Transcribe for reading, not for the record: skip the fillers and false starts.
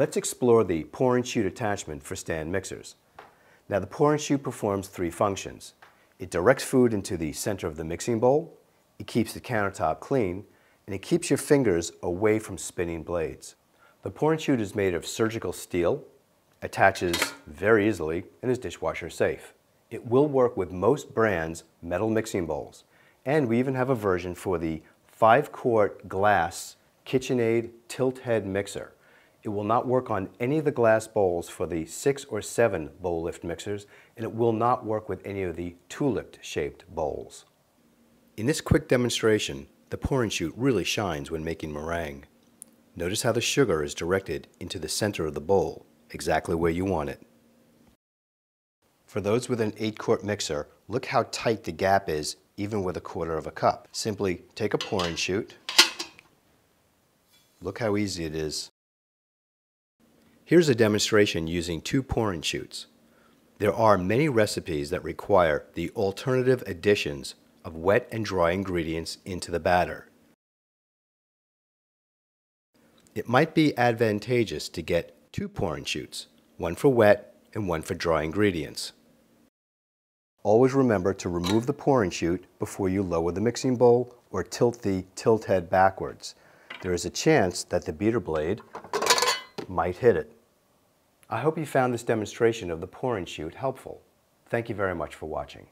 Let's explore the Pouring Chute attachment for stand mixers. Now the Pouring Chute performs three functions. It directs food into the center of the mixing bowl, it keeps the countertop clean, and it keeps your fingers away from spinning blades. The Pouring Chute is made of surgical steel, attaches very easily, and is dishwasher safe. It will work with most brands' metal mixing bowls, and we even have a version for the 5-quart glass KitchenAid tilt head mixer. It will not work on any of the glass bowls for the 6 or 7 bowl lift mixers, and it will not work with any of the tulip shaped bowls. In this quick demonstration, the Pouring Chute really shines when making meringue. Notice how the sugar is directed into the center of the bowl, exactly where you want it. For those with an 8-quart mixer, look how tight the gap is even with 1/4 cup. Simply take a Pouring Chute. Look how easy it is. Here's a demonstration using 2 Pouring Chutes. There are many recipes that require the alternative additions of wet and dry ingredients into the batter. It might be advantageous to get 2 Pouring Chutes, one for wet and one for dry ingredients. Always remember to remove the Pouring Chute before you lower the mixing bowl or tilt the tilt head backwards. There is a chance that the beater blade might hit it. I hope you found this demonstration of the Pouring Chute helpful. Thank you very much for watching.